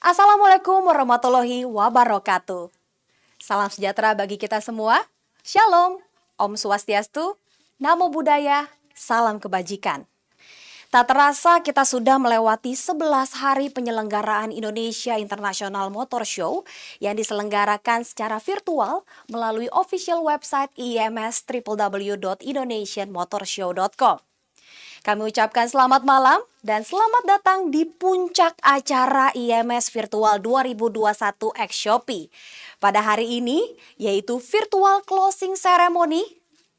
Assalamualaikum warahmatullahi wabarakatuh. Salam sejahtera bagi kita semua. Shalom, Om Swastiastu, Namo Buddhaya, salam kebajikan. Tak terasa kita sudah melewati 11 hari penyelenggaraan Indonesia International Motor Show yang diselenggarakan secara virtual melalui official website IMS www.indonesianmotorshow.com. Kami ucapkan selamat malam dan selamat datang di puncak acara IMS Virtual 2021 X Shopee. Pada hari ini yaitu Virtual Closing Ceremony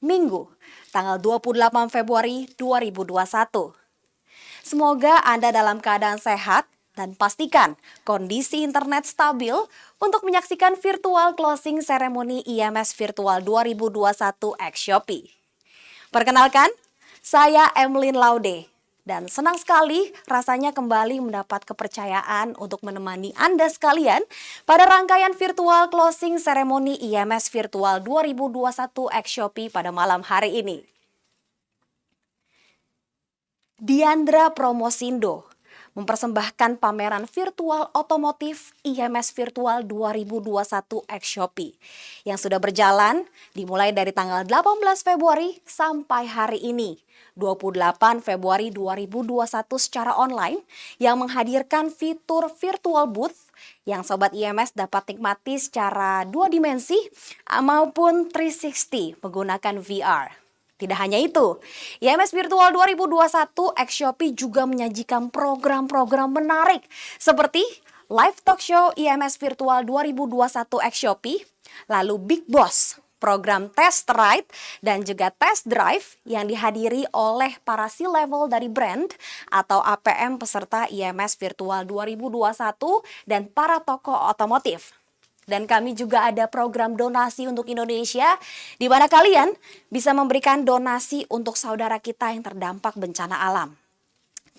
Minggu, tanggal 28 Februari 2021. Semoga Anda dalam keadaan sehat dan pastikan kondisi internet stabil untuk menyaksikan Virtual Closing Ceremony IMS Virtual 2021 X Shopee. Perkenalkan, saya Emlyn Laude dan senang sekali rasanya kembali mendapat kepercayaan untuk menemani Anda sekalian pada rangkaian Virtual Closing Ceremony IMS Virtual 2021 X Shopee pada malam hari ini. Diandra Promosindo mempersembahkan pameran virtual otomotif IMS Virtual 2021 X Shopee yang sudah berjalan dimulai dari tanggal 18 Februari sampai hari ini, 28 Februari 2021 secara online yang menghadirkan fitur virtual booth yang Sobat IMS dapat nikmati secara 2 dimensi maupun 360 menggunakan VR. Tidak hanya itu, IMS Virtual 2021 X Shopee juga menyajikan program-program menarik seperti Live Talk Show IMS Virtual 2021 X Shopee, lalu Big Boss, program Test Ride dan juga Test Drive yang dihadiri oleh para C-level dari brand atau APM peserta IMS Virtual 2021 dan para tokoh otomotif. Dan kami juga ada program donasi untuk Indonesia, di mana kalian bisa memberikan donasi untuk saudara kita yang terdampak bencana alam.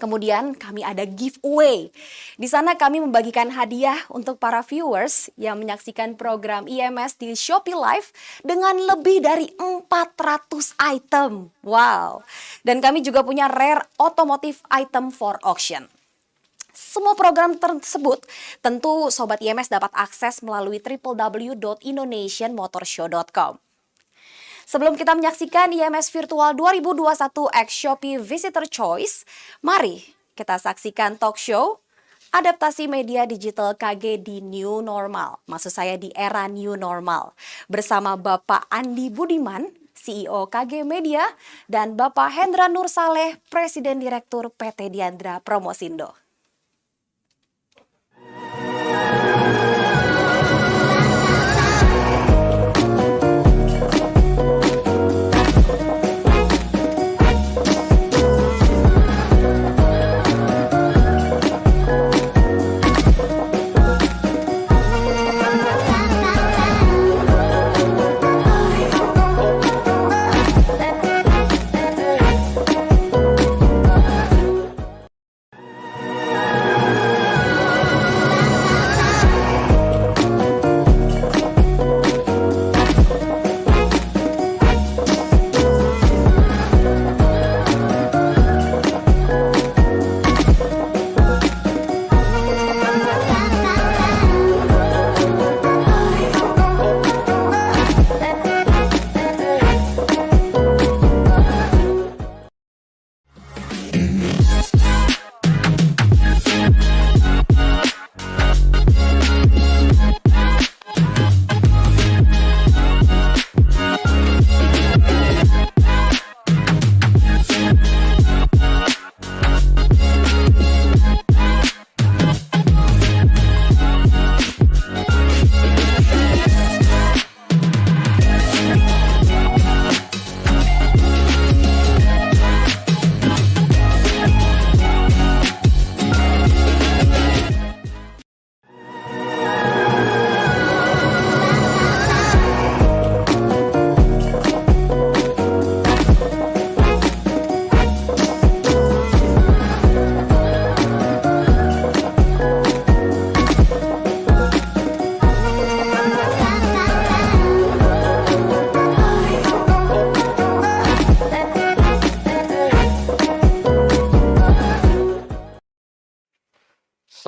Kemudian kami ada giveaway. Di sana kami membagikan hadiah untuk para viewers yang menyaksikan program IMS di Shopee Live dengan lebih dari 400 item. Wow. Dan kami juga punya rare automotive item for auction. Semua program tersebut tentu Sobat IMS dapat akses melalui www.indonesianmotorshow.com. Sebelum kita menyaksikan IMS Virtual 2021 X Shopee Visitor Choice, mari kita saksikan talk show adaptasi media digital KG di New Normal. Maksud saya di era New Normal. Bersama Bapak Andi Budiman, CEO KG Media, dan Bapak Hendra Nur Saleh, Presiden Direktur PT Diandra Promosindo.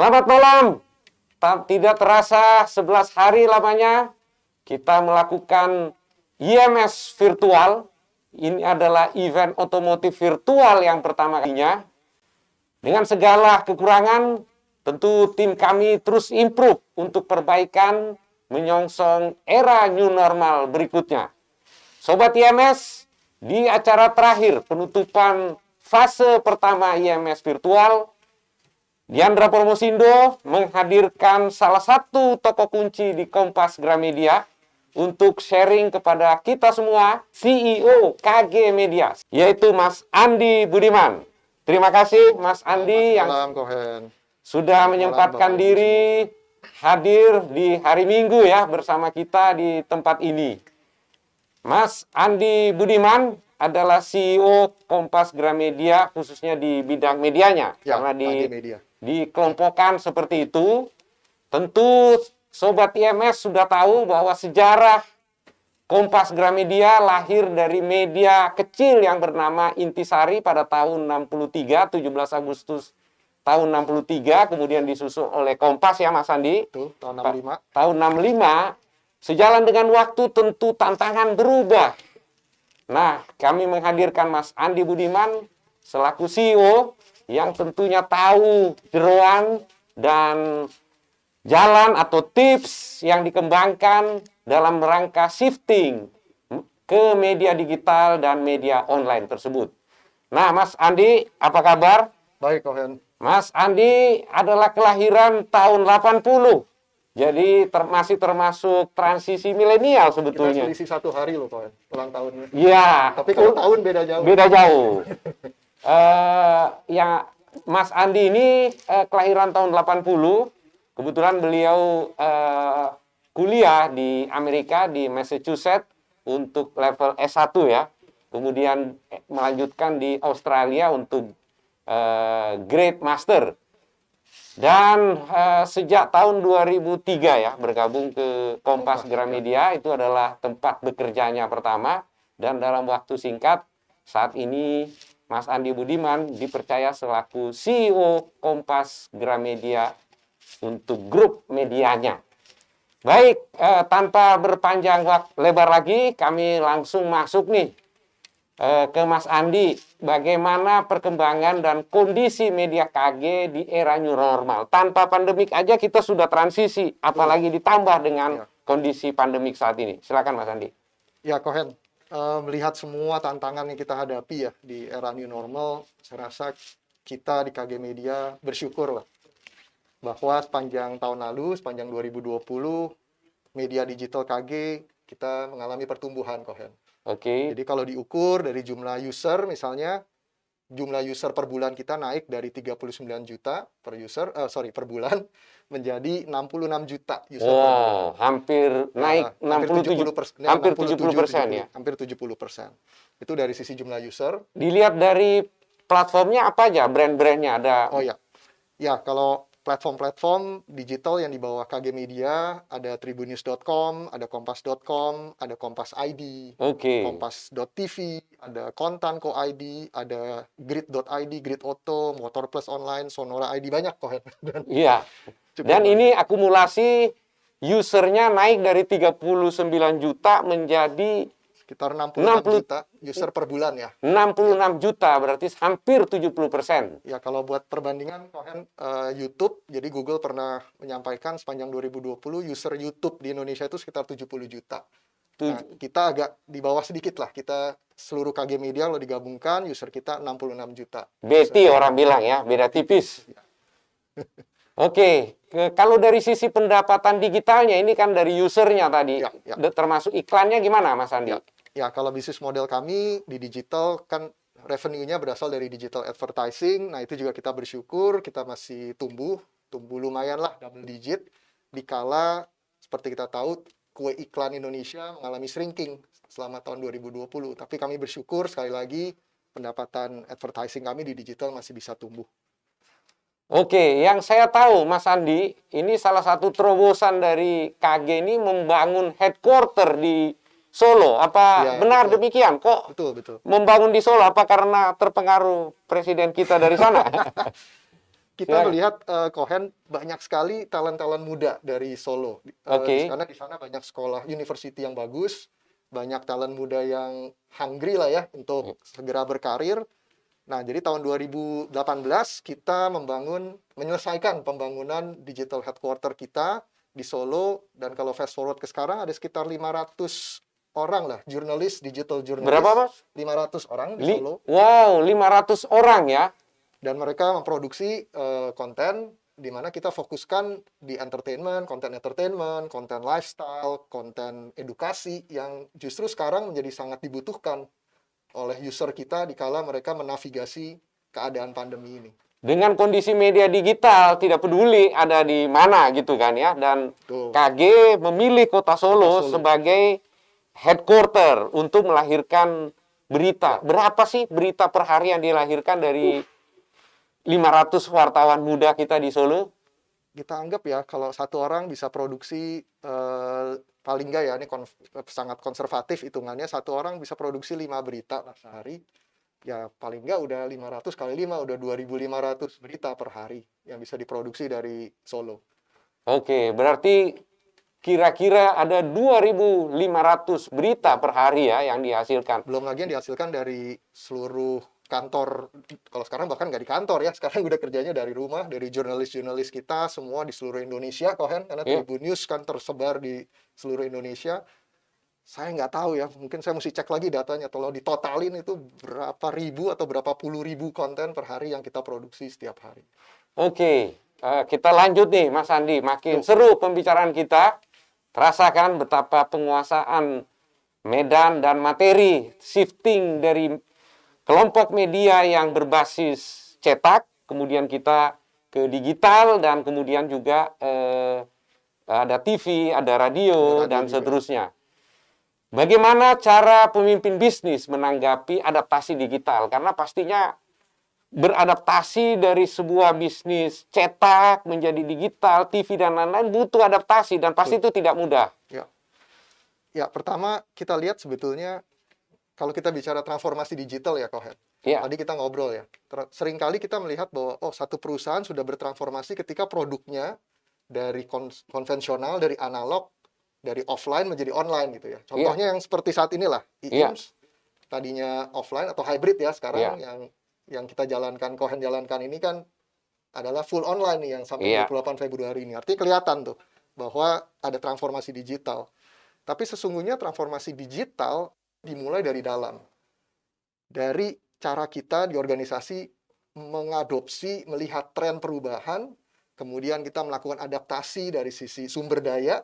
Selamat malam Tidak terasa 11 hari lamanya kita melakukan IMS virtual. Ini adalah event otomotif virtual yang pertama kalinya. Dengan segala kekurangan, tentu tim kami terus improve untuk perbaikan menyongsong era new normal berikutnya. Sobat IMS, di acara terakhir penutupan fase pertama IMS virtual, Diandra Promosindo menghadirkan salah satu tokoh kunci di Kompas Gramedia untuk sharing kepada kita semua, CEO KG Media, yaitu Mas Andi Budiman. Terima kasih Mas Andi yang sudah menyempatkan diri hadir di hari Minggu ya bersama kita di tempat ini. Mas Andi Budiman adalah CEO Kompas Gramedia khususnya di bidang medianya, ya, karena media. dikelompokkan seperti itu. Tentu Sobat IMS sudah tahu bahwa sejarah Kompas Gramedia lahir dari media kecil yang bernama Intisari pada tahun 63, 17 Agustus tahun 63, kemudian disusul oleh Kompas ya Mas Andi. Tuh, tahun 65. Tahun 65, sejalan dengan waktu tentu tantangan berubah. Nah, kami menghadirkan Mas Andi Budiman selaku CEO yang tentunya tahu jeroan dan jalan atau tips yang dikembangkan dalam rangka shifting ke media digital dan media online tersebut. Nah, Mas Andi, apa kabar? Baik, Kohen. Mas Andi adalah kelahiran tahun 80. Jadi masih termasuk transisi milenial sebetulnya. Kita selisih 1 hari loh, Kohen, ulang tahunnya. Iya. Tapi kalau tahun beda jauh. Beda jauh. Ya, Mas Andi ini kelahiran tahun 80. Kebetulan beliau kuliah di Amerika, di Massachusetts untuk level S1 ya. Kemudian melanjutkan di Australia untuk grade master. Dan sejak tahun 2003 ya bergabung ke Kompas Gramedia, itu adalah tempat bekerjanya pertama. Dan dalam waktu singkat saat ini Mas Andi Budiman dipercaya selaku CEO Kompas Gramedia untuk grup medianya. Baik, tanpa berpanjang lebar lagi, kami langsung masuk nih ke Mas Andi. Bagaimana perkembangan dan kondisi media KG di era new normal? Tanpa pandemik aja kita sudah transisi, apalagi ditambah dengan kondisi pandemik saat ini. Silakan Mas Andi. Ya, Kohen. Melihat semua tantangan yang kita hadapi ya di era new normal, saya rasa kita di KG Media bersyukur lah bahwa sepanjang tahun lalu, sepanjang 2020, media digital KG kita mengalami pertumbuhan, Kohen. Oke. Jadi kalau diukur dari jumlah user, misalnya jumlah user per bulan kita naik dari 39 juta per user, per bulan menjadi 66 juta user per bulan. Hampir naik hampir 70% ya. Hampir 70%. Itu dari sisi jumlah user. Dilihat dari platformnya apa aja brand-brandnya ada? Oh ya. Ya, kalau platform-platform digital yang di bawah KG Media, ada tribunnews.com, ada kompas.com, ada Kompas ID, kompas.tv, ada Kontan.co.id, ada grid.id, Grid Auto, Motor Plus Online, Sonora ID, banyak kok. Iya. Dan ini akumulasi usernya naik dari 39 juta menjadi sekitar 66 juta user per bulan ya. 66 juta, berarti hampir 70%. Ya, kalau buat perbandingan, YouTube, jadi Google pernah menyampaikan sepanjang 2020, user YouTube di Indonesia itu sekitar 70 juta. Nah, kita agak di bawah sedikit lah. Kita seluruh KG Media kalau digabungkan, user kita 66 juta. Beti orang bilang ya, beda tipis. Ya. Oke, kalau dari sisi pendapatan digitalnya, ini kan dari usernya tadi, termasuk iklannya gimana Mas Andi? Ya, kalau bisnis model kami di digital kan revenue-nya berasal dari digital advertising. Nah, itu juga kita bersyukur, kita masih tumbuh lumayan lah, double digit. Dikala, seperti kita tahu, kue iklan Indonesia mengalami shrinking selama tahun 2020. Tapi kami bersyukur, sekali lagi, pendapatan advertising kami di digital masih bisa tumbuh. Oke, yang saya tahu Mas Andi, ini salah satu terobosan dari KG ini membangun headquarter di Solo. Apa benar demikian? Kok betul. Membangun di Solo? Apa karena terpengaruh presiden kita dari sana? kita Silakan. melihat Cohen banyak sekali talent-talent muda dari Solo. Oke. Karena di sana banyak sekolah university yang bagus, banyak talent muda yang hungry lah ya untuk segera berkarir. Nah, jadi tahun 2018 kita menyelesaikan pembangunan digital headquarter kita di Solo, dan kalau fast forward ke sekarang ada sekitar 500 orang lah, digital Berapa, jurnalis, Mas? 500 orang di Solo. Wow, 500 orang ya. Dan mereka memproduksi konten di mana kita fokuskan di entertainment, konten lifestyle, konten edukasi yang justru sekarang menjadi sangat dibutuhkan oleh user kita dikala mereka menavigasi keadaan pandemi ini. Dengan kondisi media digital, tidak peduli ada di mana gitu kan ya. Dan Tuh. KG memilih Kota Solo Solo. sebagai headquarter untuk melahirkan berita. Berapa sih berita per hari yang dilahirkan dari 500 wartawan muda kita di Solo? Kita anggap ya kalau satu orang bisa produksi paling nggak ya ini sangat konservatif hitungannya, satu orang bisa produksi 5 berita lah sehari, ya paling nggak udah 500 kali 5 udah 2.500 berita per hari yang bisa diproduksi dari Solo. Oke, berarti kira-kira ada 2.500 berita per hari ya yang dihasilkan. Belum lagi yang dihasilkan dari seluruh kantor, kalau sekarang bahkan nggak di kantor ya, sekarang udah kerjanya dari rumah, dari jurnalis-jurnalis kita semua di seluruh Indonesia, Kohen, karena Iya. Tribun News kan tersebar di seluruh Indonesia. Saya nggak tahu ya, mungkin saya mesti cek lagi datanya, kalau ditotalin itu berapa ribu atau berapa puluh ribu konten per hari yang kita produksi setiap hari. Oke, kita lanjut nih Mas Andi. Makin seru pembicaraan kita. Rasakan betapa penguasaan medan dan materi shifting dari kelompok media yang berbasis cetak, kemudian kita ke digital, dan kemudian juga ada TV, ada radio, dan juga. seterusnya. Bagaimana cara pemimpin bisnis menanggapi adaptasi digital? Karena pastinya beradaptasi dari sebuah bisnis cetak menjadi digital, TV dan lain-lain butuh adaptasi, dan pasti itu tidak mudah. Ya, pertama kita lihat sebetulnya kalau kita bicara transformasi digital ya, Kohen. Ya. Tadi kita ngobrol ya. Seringkali kita melihat bahwa satu perusahaan sudah bertransformasi ketika produknya dari konvensional, dari analog, dari offline menjadi online gitu ya. Contohnya yang seperti saat inilah, IIMS, tadinya offline atau hybrid ya sekarang yang kita jalankan, Kohen jalankan ini kan adalah full online nih yang sampai 28 Februari ini. Artinya kelihatan tuh bahwa ada transformasi digital. Tapi sesungguhnya transformasi digital dimulai dari dalam. Dari cara kita di organisasi mengadopsi, melihat tren perubahan, kemudian kita melakukan adaptasi dari sisi sumber daya.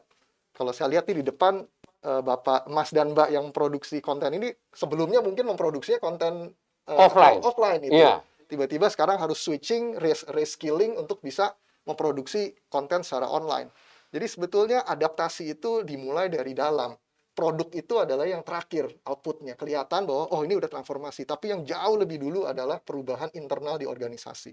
Kalau saya lihat di depan, Bapak, Mas dan Mbak yang produksi konten ini, sebelumnya mungkin memproduksinya konten offline itu. Tiba-tiba sekarang harus switching, reskilling untuk bisa memproduksi konten secara online. Jadi sebetulnya adaptasi itu dimulai dari dalam. Produk itu adalah yang terakhir, outputnya. Kelihatan bahwa, ini udah transformasi. Tapi yang jauh lebih dulu adalah perubahan internal di organisasi.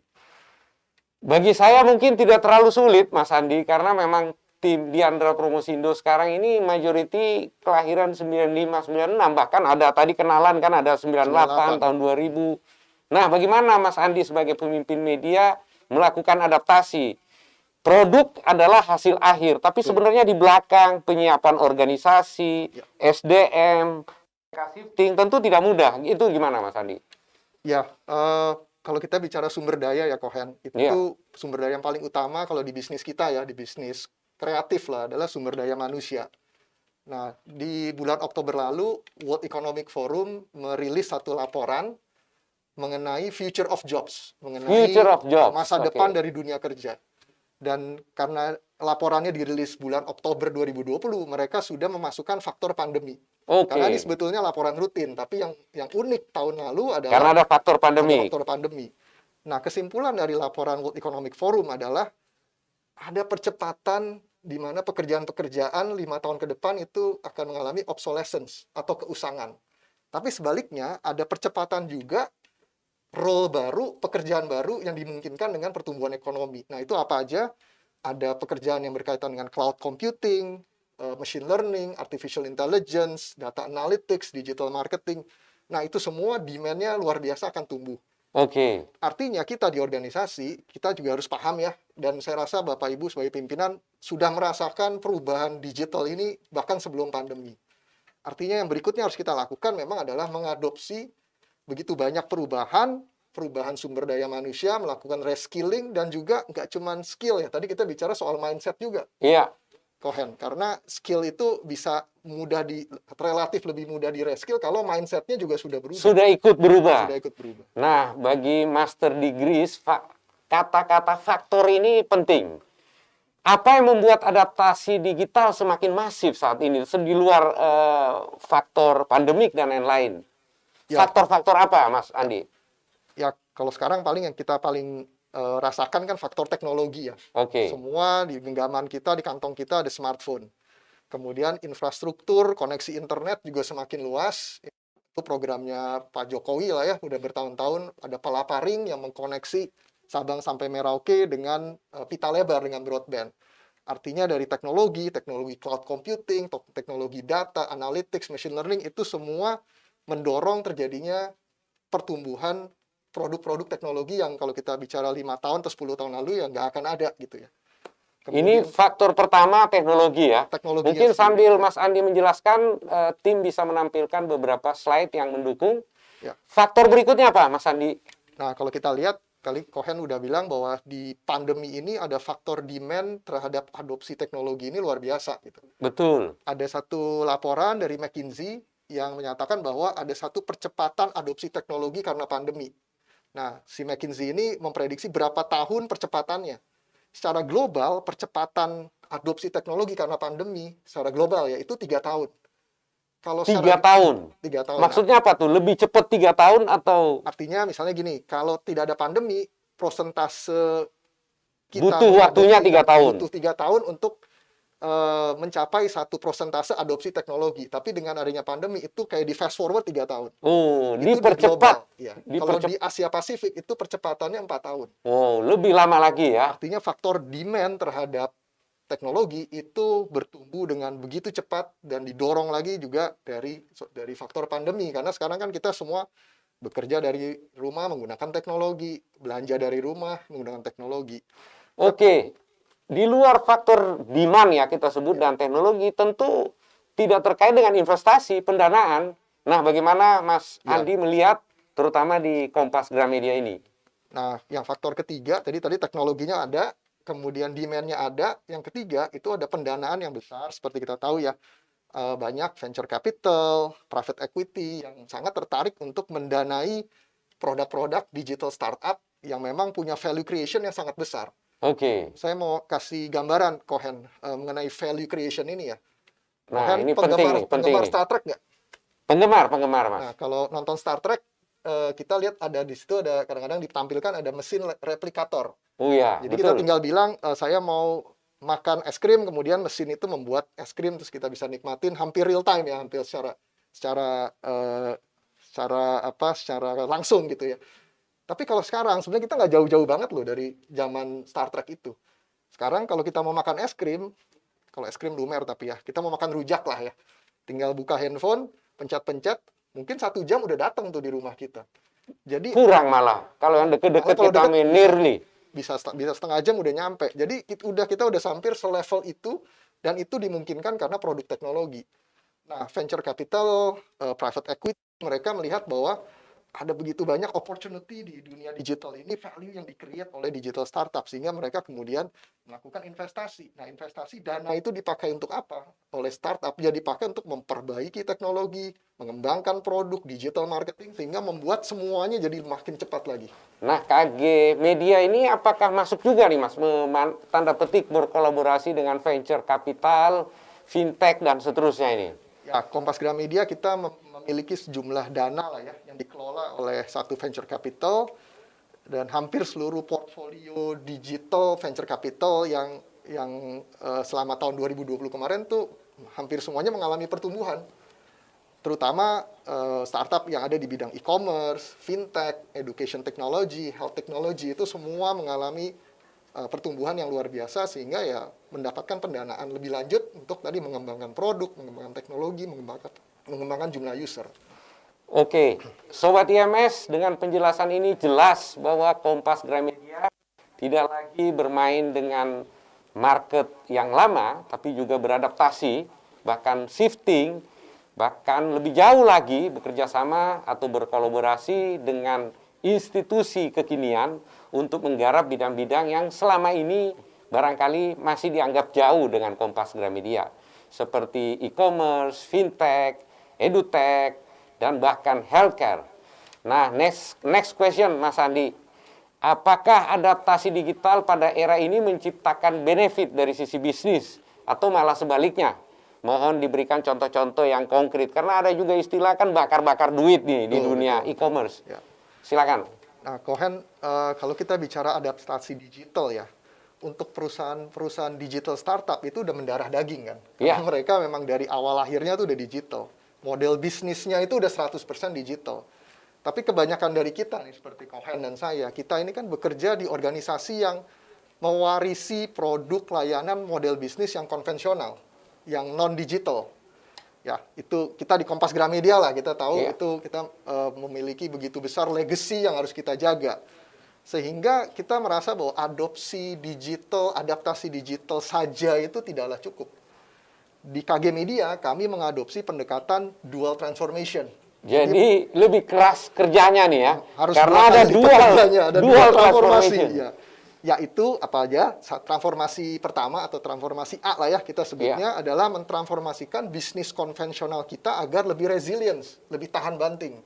Bagi saya mungkin tidak terlalu sulit, Mas Andi, karena memang tim Diandra Promosindo sekarang ini majority kelahiran 95, 96. Bahkan ada tadi kenalan kan ada 98, tahun 2000. Nah, bagaimana Mas Andi sebagai pemimpin media melakukan adaptasi? Produk adalah hasil akhir, tapi sebenarnya di belakang penyiapan organisasi, SDM, shifting tentu tidak mudah. Itu gimana Mas Andi? Ya, kalau kita bicara sumber daya ya Kohen, itu sumber daya yang paling utama kalau di bisnis kita ya, di bisnis kreatif lah, adalah sumber daya manusia. Nah, di bulan Oktober lalu, World Economic Forum merilis satu laporan mengenai future of jobs, mengenai masa depan dari dunia kerja. Dan karena laporannya dirilis bulan Oktober 2020, mereka sudah memasukkan faktor pandemi. Karena ini sebetulnya laporan rutin, tapi yang unik tahun lalu adalah karena ada faktor pandemi. Nah, kesimpulan dari laporan World Economic Forum adalah ada percepatan di mana pekerjaan-pekerjaan 5 tahun ke depan itu akan mengalami obsolescence atau keusangan. Tapi sebaliknya, ada percepatan juga role baru, pekerjaan baru yang dimungkinkan dengan pertumbuhan ekonomi. Nah, itu apa aja? Ada pekerjaan yang berkaitan dengan cloud computing, machine learning, artificial intelligence, data analytics, digital marketing. Nah, itu semua demand-nya luar biasa akan tumbuh. Oke. Artinya kita di organisasi, kita juga harus paham ya, dan saya rasa Bapak Ibu sebagai pimpinan sudah merasakan perubahan digital ini bahkan sebelum pandemi. Artinya yang berikutnya harus kita lakukan memang adalah mengadopsi begitu banyak perubahan sumber daya manusia, melakukan reskilling, dan juga nggak cuma skill ya, tadi kita bicara soal mindset juga. Iya. Kohen, karena skill itu bisa relatif lebih mudah di reskill kalau mindsetnya juga sudah berubah. Sudah ikut berubah. Sudah ikut berubah. Nah, bagi master degrees, kata-kata faktor ini penting. Apa yang membuat adaptasi digital semakin masif saat ini, di luar faktor pandemik dan lain-lain? Ya. Faktor-faktor apa, Mas Andi? Ya, kalau sekarang yang kita paling rasakan kan faktor teknologi ya. Oke. Semua di genggaman kita, di kantong kita ada smartphone. Kemudian infrastruktur, koneksi internet juga semakin luas. Itu programnya Pak Jokowi lah ya, udah bertahun-tahun ada pelaparing yang mengkoneksi Sabang sampai Merauke dengan pita lebar, dengan broadband. Artinya dari teknologi cloud computing, teknologi data, analytics, machine learning, itu semua mendorong terjadinya pertumbuhan produk-produk teknologi yang kalau kita bicara 5 tahun atau 10 tahun lalu ya nggak akan ada gitu ya. Ini faktor pertama teknologi ya. Teknologi Mungkin sambil Mas Andi menjelaskan, tim bisa menampilkan beberapa slide yang mendukung. Ya. Faktor berikutnya apa, Mas Andi? Nah, kalau kita lihat, kali Cohen udah bilang bahwa di pandemi ini ada faktor demand terhadap adopsi teknologi ini luar biasa gitu. Betul. Ada satu laporan dari McKinsey yang menyatakan bahwa ada satu percepatan adopsi teknologi karena pandemi. Nah, si McKinsey ini memprediksi berapa tahun percepatannya. Secara global, percepatan adopsi teknologi karena pandemi, secara global ya, itu 3 tahun. Kalau 3 tahun? 3 tahun. Maksudnya apa tuh? Lebih cepat 3 tahun atau? Artinya misalnya gini, kalau tidak ada pandemi, prosentase kita butuh waktunya 3 tahun. Butuh 3 tahun untuk mencapai satu prosentase adopsi teknologi. Tapi dengan adanya pandemi itu kayak di fast forward 3 tahun. Oh, itu dipercepat. Ya. Kalau di Asia Pasifik itu percepatannya 4 tahun. Oh, lebih lama lagi ya. Artinya faktor demand terhadap teknologi itu bertumbuh dengan begitu cepat dan didorong lagi juga dari faktor pandemi. Karena sekarang kan kita semua bekerja dari rumah menggunakan teknologi, belanja dari rumah menggunakan teknologi. Oke. Di luar faktor demand ya kita sebut dan teknologi tentu tidak terkait dengan investasi, pendanaan. Nah, bagaimana Mas Andi melihat terutama di Kompas Gramedia ini? Nah, yang faktor ketiga tadi teknologinya ada, kemudian demand-nya ada. Yang ketiga itu ada pendanaan yang besar seperti kita tahu ya. Banyak venture capital, private equity yang sangat tertarik untuk mendanai produk-produk digital startup yang memang punya value creation yang sangat besar. Oke. Saya mau kasih gambaran Cohen mengenai value creation ini ya. Nah, Cohen ini penting nih. Star Trek nggak? Penggemar Mas. Nah, kalau nonton Star Trek, kita lihat ada di situ ada kadang-kadang ditampilkan ada mesin replikator. Oh ya, jadi betul. Kita tinggal bilang saya mau makan es krim, kemudian mesin itu membuat es krim terus kita bisa nikmatin hampir real time ya, hampir secara langsung gitu ya. Tapi kalau sekarang sebenarnya kita nggak jauh-jauh banget loh dari zaman Star Trek itu. Sekarang kalau kita mau makan es krim, kalau es krim lumer tapi ya, kita mau makan rujak lah ya. Tinggal buka handphone, pencet-pencet, mungkin 1 jam udah datang tuh di rumah kita. Jadi kurang malah. Kalau yang deket-deket kita nearly. Bisa setengah jam udah nyampe. Jadi kita udah hampir selevel itu, dan itu dimungkinkan karena produk teknologi. Nah, venture capital, private equity, mereka melihat bahwa ada begitu banyak opportunity di dunia digital ini, value yang di-create oleh digital startup, sehingga mereka kemudian melakukan investasi. Nah, investasi dana itu dipakai untuk apa? Oleh startup, ya dipakai untuk memperbaiki teknologi, mengembangkan produk, digital marketing, sehingga membuat semuanya jadi makin cepat lagi. Nah, KG Media ini apakah masuk juga nih Mas, tanda petik berkolaborasi dengan venture capital, fintech, dan seterusnya ini? Ya, Kompas Gramedia kita memiliki sejumlah dana lah ya yang dikelola oleh satu venture capital, dan hampir seluruh portfolio digital venture capital yang selama tahun 2020 kemarin tuh hampir semuanya mengalami pertumbuhan. Terutama startup yang ada di bidang e-commerce, fintech, education technology, health technology, itu semua mengalami pertumbuhan yang luar biasa, sehingga ya mendapatkan pendanaan lebih lanjut untuk tadi mengembangkan produk, mengembangkan teknologi, mengembangkan jumlah user. Oke, Sobat IMS, dengan penjelasan ini jelas bahwa Kompas Gramedia tidak lagi bermain dengan market yang lama, tapi juga beradaptasi, bahkan shifting, bahkan lebih jauh lagi bekerja sama atau berkolaborasi dengan institusi kekinian untuk menggarap bidang-bidang yang selama ini barangkali masih dianggap jauh dengan Kompas Gramedia, seperti e-commerce, fintech, edutech, dan bahkan healthcare. Nah, next question Mas Andi. Apakah adaptasi digital pada era ini menciptakan benefit dari sisi bisnis atau malah sebaliknya? Mohon diberikan contoh-contoh yang konkret, karena ada juga istilah kan bakar-bakar duit nih di dunia e-commerce. Ya. Silakan. Nah, Kohen, kalau kita bicara adaptasi digital ya, untuk perusahaan digital startup itu udah mendarah daging kan. Ya. Karena mereka memang dari awal lahirnya tuh udah digital. Model bisnisnya itu udah 100% digital. Tapi kebanyakan dari kita nih, seperti Kohen dan saya, kita ini kan bekerja di organisasi yang mewarisi produk layanan model bisnis yang konvensional, yang non-digital. Ya, itu kita di Kompas Gramedia lah, kita tahu itu kita memiliki begitu besar legacy yang harus kita jaga. Sehingga kita merasa bahwa adopsi digital, adaptasi digital saja itu tidaklah cukup. Di KG Media, kami mengadopsi pendekatan dual transformation. Jadi lebih keras kerjanya nih ya, Harus karena dua ada kali dual pekerjaannya, ada dual transformasi. transformation. Ya. Yaitu apa aja? Transformasi pertama atau transformasi A lah ya kita sebutnya adalah mentransformasikan bisnis konvensional kita agar lebih resilience, lebih tahan banting.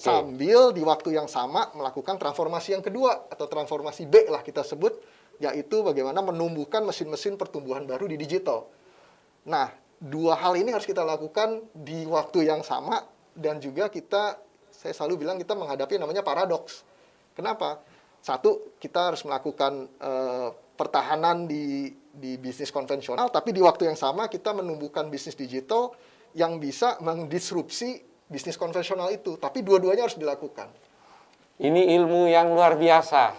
Sambil di waktu yang sama melakukan transformasi yang kedua atau transformasi B lah kita sebut, yaitu bagaimana menumbuhkan mesin-mesin pertumbuhan baru di digital. Nah, dua hal ini harus kita lakukan di waktu yang sama, dan juga saya selalu bilang kita menghadapi namanya paradoks. Kenapa? Satu, kita harus melakukan pertahanan di bisnis konvensional, tapi di waktu yang sama kita menumbuhkan bisnis digital yang bisa mendisrupsi bisnis konvensional itu. Tapi dua-duanya harus dilakukan. Ini ilmu yang luar biasa,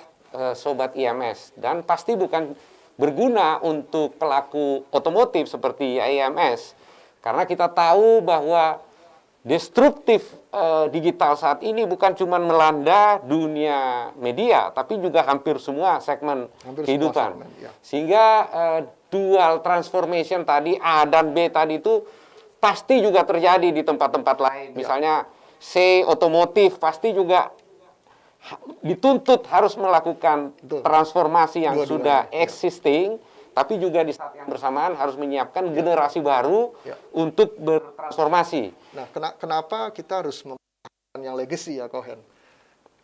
Sobat IMS. Dan pasti bukan berguna untuk pelaku otomotif seperti IMS. Karena kita tahu bahwa destruktif digital saat ini bukan cuma melanda dunia media, tapi juga hampir semua segmen kehidupan. Sehingga dual transformation tadi, A dan B tadi itu pasti juga terjadi di tempat-tempat lain. Misalnya C, otomotif, pasti juga dituntut harus melakukan transformasi yang sudah existing, tapi juga di saat yang bersamaan harus menyiapkan generasi baru untuk bertransformasi. Nah, kenapa kita harus mempertahankan yang legacy ya, Kohen?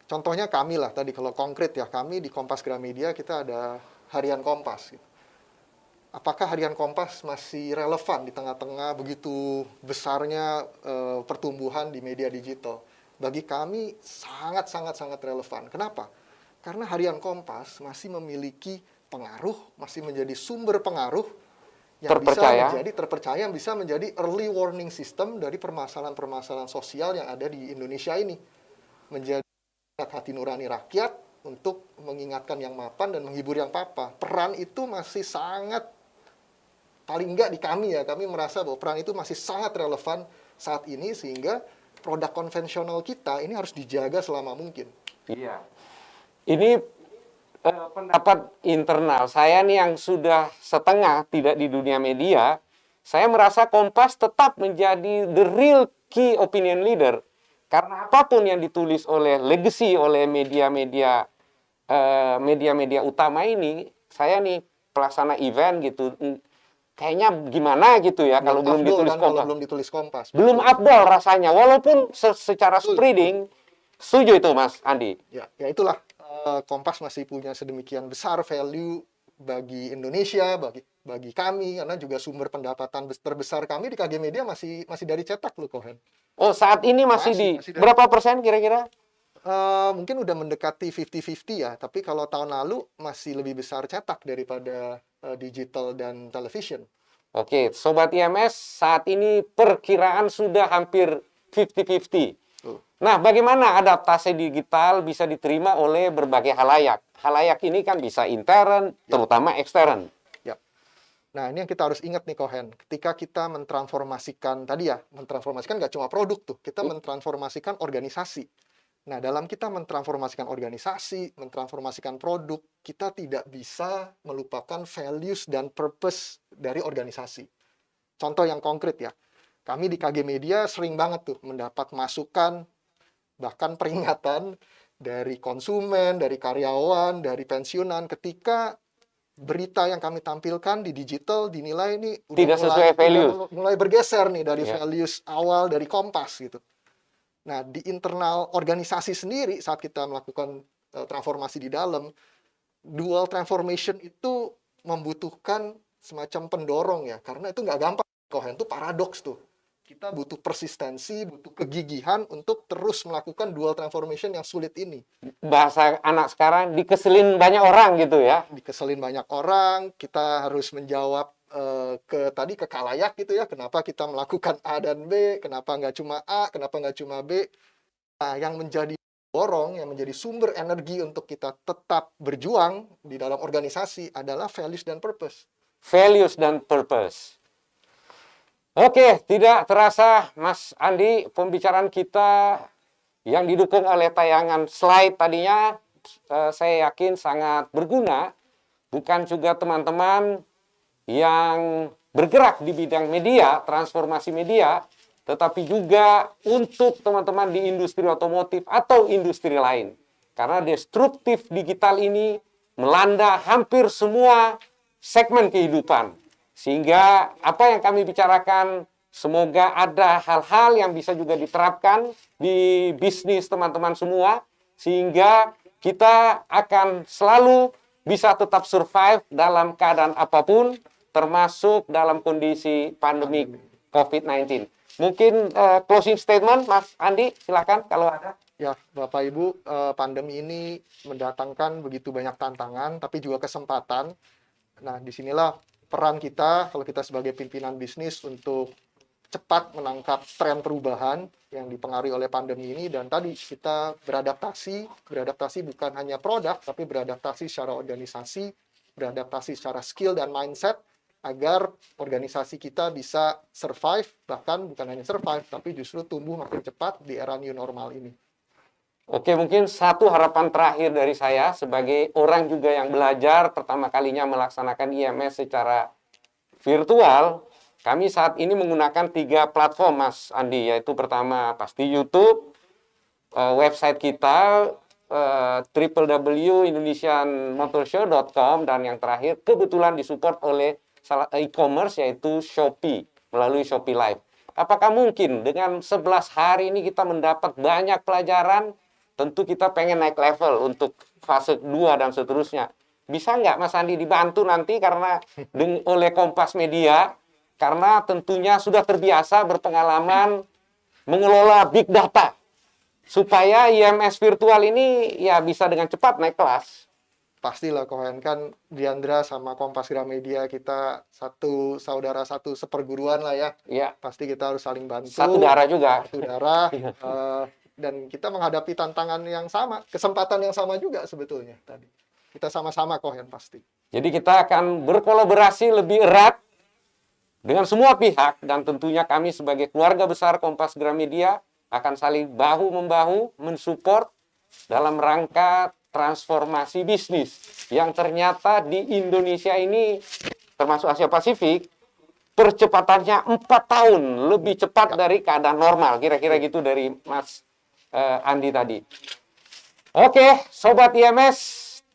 Contohnya kami lah, tadi kalau konkret ya, kami di Kompas Gramedia kita ada Harian Kompas. Apakah Harian Kompas masih relevan di tengah-tengah begitu besarnya pertumbuhan di media digital? Bagi kami sangat relevan. Kenapa? Karena Harian Kompas masih memiliki pengaruh, masih menjadi sumber pengaruh yang bisa menjadi terpercaya, yang bisa menjadi early warning system dari permasalahan-permasalahan sosial yang ada di Indonesia ini. Menjadi hati nurani rakyat untuk mengingatkan yang mapan dan menghibur yang papa. Peran itu masih sangat, paling enggak di kami ya, kami merasa bahwa peran itu masih sangat relevan saat ini, sehingga produk konvensional kita ini harus dijaga selama mungkin. Iya. Ini pendapat internal saya nih yang sudah setengah tidak di dunia media. Saya merasa Kompas tetap menjadi the real key opinion leader. Karena apapun yang ditulis oleh legacy, oleh media-media utama ini, saya nih pelaksana event gitu, kayaknya gimana gitu ya kalau belum ditulis Kompas. Kalau belum ditulis Kompas. Belum afdol rasanya, walaupun secara spreading, setuju itu Mas Andi? Ya itulah, Kompas masih punya sedemikian besar value bagi Indonesia, bagi kami, karena juga sumber pendapatan terbesar kami di KG Media masih dari cetak loh, Kohen. Oh, saat ini masih berapa persen kira-kira? Mungkin udah mendekati 50-50 ya, tapi kalau tahun lalu masih lebih besar cetak daripada digital dan television. Oke, Sobat IMS, saat ini perkiraan sudah hampir 50-50. Nah, bagaimana adaptasi digital bisa diterima oleh berbagai halayak? Halayak ini kan bisa intern, terutama ekstern. Nah, ini yang kita harus ingat nih, Kohen. Ketika kita mentransformasikan, tadi ya, mentransformasikan nggak cuma produk tuh, kita mentransformasikan organisasi. Nah, dalam kita mentransformasikan organisasi, mentransformasikan produk, kita tidak bisa melupakan values dan purpose dari organisasi. Contoh yang konkret ya, kami di KG Media sering banget tuh mendapat masukan, bahkan peringatan dari konsumen, dari karyawan, dari pensiunan, ketika berita yang kami tampilkan di digital dinilai ini Tidak sesuai values. mulai bergeser nih dari Ya. values awal dari Kompas gitu. Nah, di internal organisasi sendiri saat kita melakukan transformasi di dalam, dual transformation itu membutuhkan semacam pendorong ya, karena itu nggak gampang. Kohen itu paradoks tuh. Kita butuh persistensi, butuh kegigihan untuk terus melakukan dual transformation yang sulit ini. Bahasa anak sekarang, dikeselin banyak orang gitu ya. Dikeselin banyak orang, kita harus menjawab ke kalayak gitu ya, kenapa kita melakukan A dan B, kenapa nggak cuma A, kenapa nggak cuma B. Nah, yang menjadi dorong, yang menjadi sumber energi untuk kita tetap berjuang di dalam organisasi adalah values dan purpose. Values dan purpose. Oke, tidak terasa Mas Andi, pembicaraan kita yang didukung oleh tayangan slide tadinya, saya yakin sangat berguna. Bukan juga teman-teman yang bergerak di bidang media, transformasi media, tetapi juga untuk teman-teman di industri otomotif atau industri lain. Karena destruktif digital ini melanda hampir semua segmen kehidupan. Sehingga apa yang kami bicarakan, semoga ada hal-hal yang bisa juga diterapkan di bisnis teman-teman semua, sehingga kita akan selalu bisa tetap survive dalam keadaan apapun, termasuk dalam kondisi pandemi COVID-19. Mungkin closing statement, Mas Andi, silakan kalau ada. Ya, Bapak Ibu, pandemi ini mendatangkan begitu banyak tantangan, tapi juga kesempatan. Nah, disinilah peran kita, kalau kita sebagai pimpinan bisnis, untuk cepat menangkap tren perubahan yang dipengaruhi oleh pandemi ini. Dan tadi kita beradaptasi bukan hanya produk, tapi beradaptasi secara organisasi, beradaptasi secara skill dan mindset, agar organisasi kita bisa survive, bahkan bukan hanya survive, tapi justru tumbuh makin cepat di era new normal ini. Oke, mungkin satu harapan terakhir dari saya sebagai orang juga yang belajar pertama kalinya melaksanakan IMS secara virtual. Kami saat ini menggunakan 3 platform, Mas Andi, yaitu pertama pasti YouTube, website kita www.indonesianmotorshow.com, dan yang terakhir kebetulan disupport oleh e-commerce yaitu Shopee melalui Shopee Live. Apakah mungkin dengan 11 hari ini kita mendapat banyak pelajaran? Tentu kita pengen naik level untuk fase 2 dan seterusnya. Bisa nggak Mas Andi dibantu nanti karena oleh Kompas Media, karena tentunya sudah terbiasa berpengalaman mengelola big data, supaya IMS virtual ini ya bisa dengan cepat naik kelas. Pastilah, Kohen, kan Diandra sama Kompas Gramedia kita satu saudara, satu seperguruan lah ya. Ya, Pasti kita harus saling bantu. satu darah juga. Satu darah. Dan kita menghadapi tantangan yang sama, kesempatan yang sama juga sebetulnya tadi. Kita sama-sama, Kohen, pasti. Jadi kita akan berkolaborasi lebih erat dengan semua pihak, dan tentunya kami sebagai keluarga besar Kompas Gramedia akan saling bahu-membahu mensupport dalam rangka transformasi bisnis yang ternyata di Indonesia ini, termasuk Asia Pasifik, percepatannya 4 tahun lebih cepat dari keadaan normal. Kira-kira gitu dari Mas Andi tadi. Oke, Sobat IMS,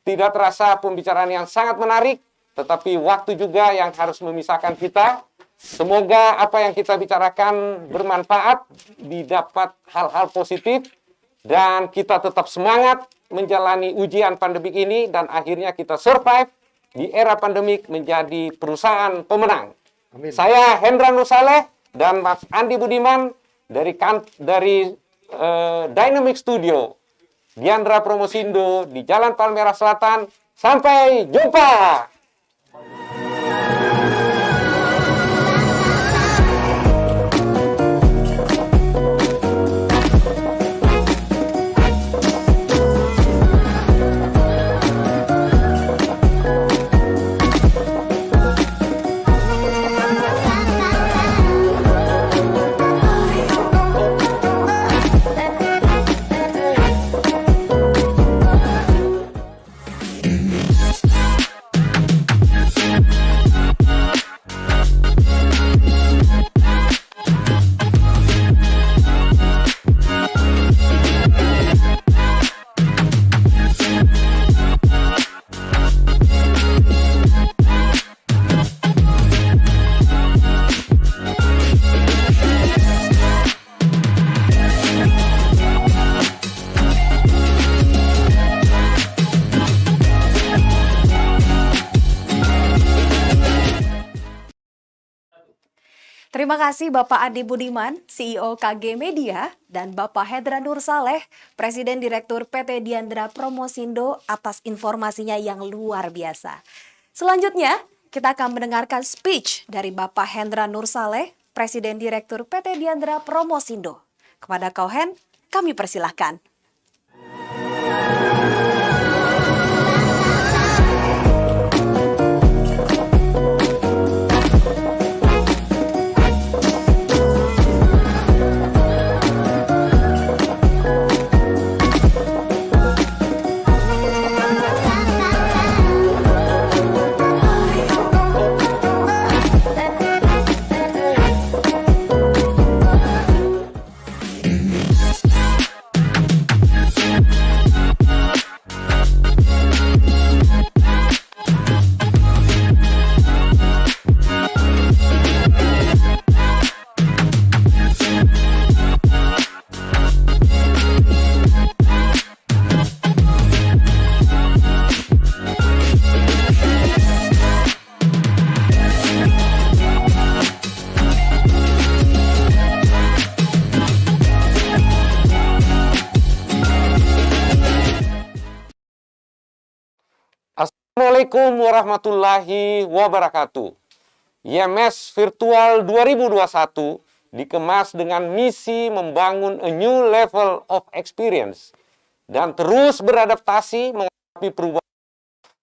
tidak terasa pembicaraan yang sangat menarik, tetapi waktu juga yang harus memisahkan kita. Semoga apa yang kita bicarakan bermanfaat, didapat hal-hal positif, dan kita tetap semangat menjalani ujian pandemik ini, dan akhirnya kita survive di era pandemik menjadi perusahaan pemenang. Amin. Saya Hendra Nur Saleh dan Mas Andi Budiman dari Dynamic Studio Diandra Promosindo di Jalan Palmerah Selatan. Sampai jumpa. Terima kasih Bapak Andi Budiman, CEO KG Media, dan Bapak Hendra Nur Saleh, Presiden Direktur PT Diandra Promosindo atas informasinya yang luar biasa. Selanjutnya, kita akan mendengarkan speech dari Bapak Hendra Nur Saleh, Presiden Direktur PT Diandra Promosindo. Kepada kau Hen, kami persilahkan. Assalamualaikum warahmatullahi wabarakatuh. IMS Virtual 2021 dikemas dengan misi membangun a new level of experience dan terus beradaptasi menghadapi perubahan,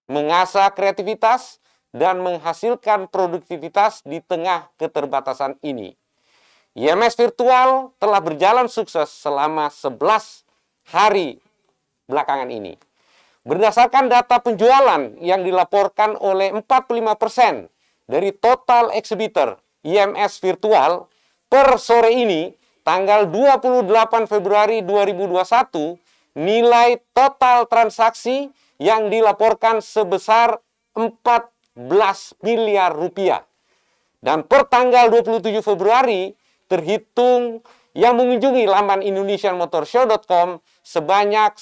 mengasah kreativitas, dan menghasilkan produktivitas di tengah keterbatasan ini. IMS Virtual telah berjalan sukses selama 11 hari belakangan ini. Berdasarkan data penjualan yang dilaporkan oleh 45% dari total exhibitor IMS Virtual per sore ini, tanggal 28 Februari 2021, nilai total transaksi yang dilaporkan sebesar 14 miliar rupiah. Dan per tanggal 27 Februari, terhitung yang mengunjungi laman indonesianmotorshow.com sebanyak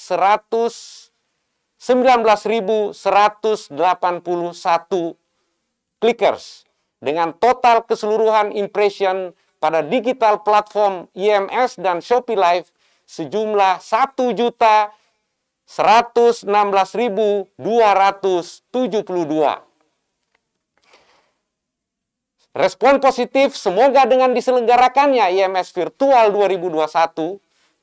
19.181 clickers dengan total keseluruhan impression pada digital platform IMS dan Shopee Live sejumlah 1.116.272. Respon positif semoga dengan diselenggarakannya IMS Virtual 2021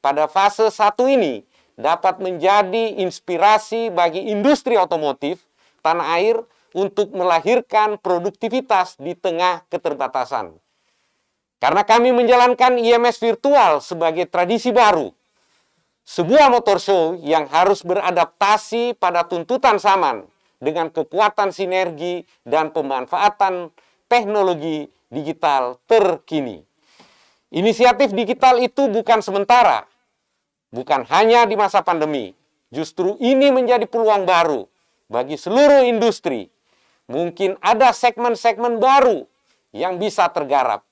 pada fase 1 ini dapat menjadi inspirasi bagi industri otomotif tanah air untuk melahirkan produktivitas di tengah keterbatasan. Karena kami menjalankan IMS Virtual sebagai tradisi baru, sebuah motor show yang harus beradaptasi pada tuntutan zaman dengan kekuatan sinergi dan pemanfaatan teknologi digital terkini. Inisiatif digital itu bukan sementara, bukan hanya di masa pandemi. Justru ini menjadi peluang baru bagi seluruh industri. Mungkin ada segmen-segmen baru yang bisa tergarap.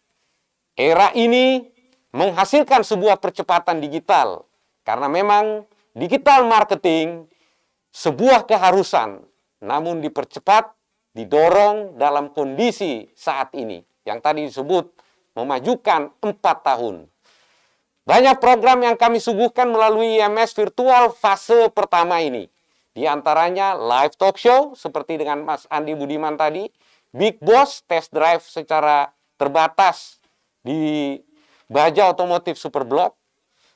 Era ini menghasilkan sebuah percepatan digital. Karena memang digital marketing sebuah keharusan. Namun dipercepat, didorong dalam kondisi saat ini. Yang tadi disebut memajukan 4 tahun. Banyak program yang kami suguhkan melalui IMS Virtual fase pertama ini. Di antaranya live talk show seperti dengan Mas Andi Budiman tadi, Big Boss test drive secara terbatas di Baja Otomotif Superblog,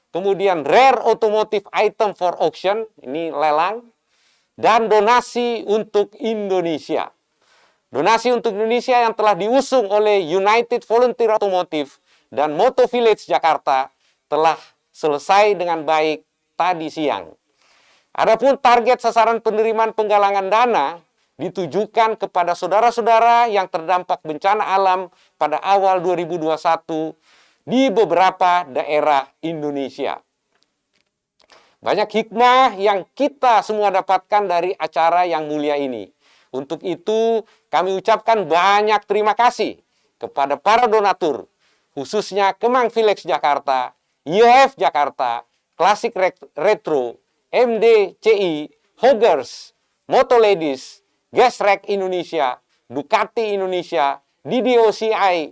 kemudian Rare Automotive Item for Auction, ini lelang, dan donasi untuk Indonesia. Donasi untuk Indonesia yang telah diusung oleh United Volunteer Automotive dan Moto Village Jakarta telah selesai dengan baik tadi siang. Adapun target sasaran penerimaan penggalangan dana ditujukan kepada saudara-saudara yang terdampak bencana alam pada awal 2021 di beberapa daerah Indonesia. Banyak hikmah yang kita semua dapatkan dari acara yang mulia ini. Untuk itu, kami ucapkan banyak terima kasih kepada para donatur, khususnya Kemang Village Jakarta, IOF Jakarta, Classic Retro, MDCI, Hoggers, Moto Ladies, Gesrek Indonesia, Ducati Indonesia, DDOCI,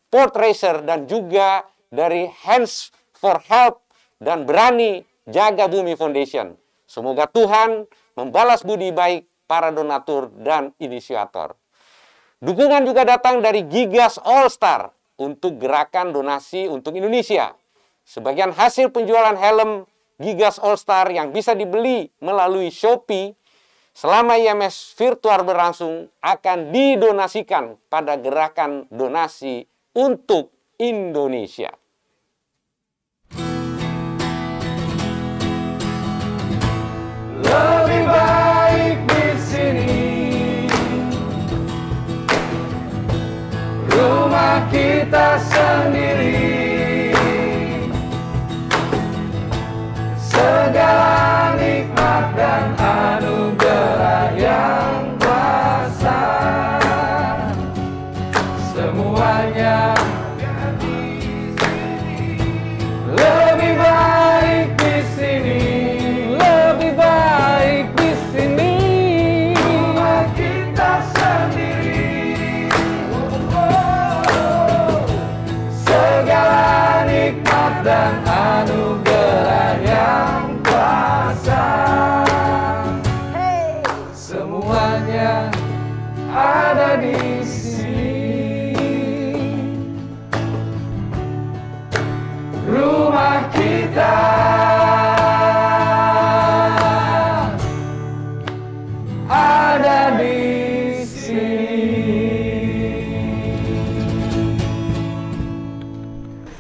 Port Racer, dan juga dari Hands for Help dan Berani Jaga Bumi Foundation. Semoga Tuhan membalas budi baik para donatur dan inisiator. Dukungan juga datang dari Gigas All Star untuk gerakan donasi untuk Indonesia. Sebagian hasil penjualan helm Gigas All Star yang bisa dibeli melalui Shopee selama IMS virtual berlangsung akan didonasikan pada gerakan donasi untuk Indonesia. Lebih baik di sini, rumah kita sendiri. Segala nikmat dan anugerah yang kuasa, semuanya lebih baik di sini, lebih baik di sini. Rumah kita sendiri, segala nikmat dan anugerah yang kuasa, semuanya ada di sini. Rumah kita ada di sini.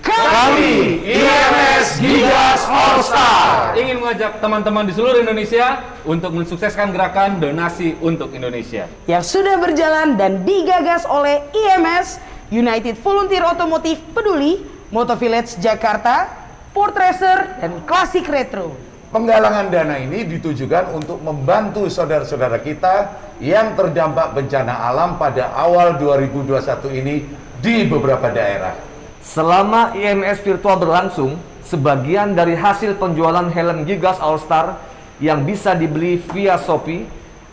Kami IMS Gigas All Star ingin mengajak teman-teman di seluruh Indonesia untuk mensukseskan gerakan donasi untuk Indonesia yang sudah berjalan dan digagas oleh IMS, United Volunteer Otomotif Peduli, Motovillage Jakarta, Port Racer, dan Classic Retro. Penggalangan dana ini ditujukan untuk membantu saudara-saudara kita yang terdampak bencana alam pada awal 2021 ini di beberapa daerah. Selama IMS virtual berlangsung, sebagian dari hasil penjualan helm Gigas All Star yang bisa dibeli via Shopee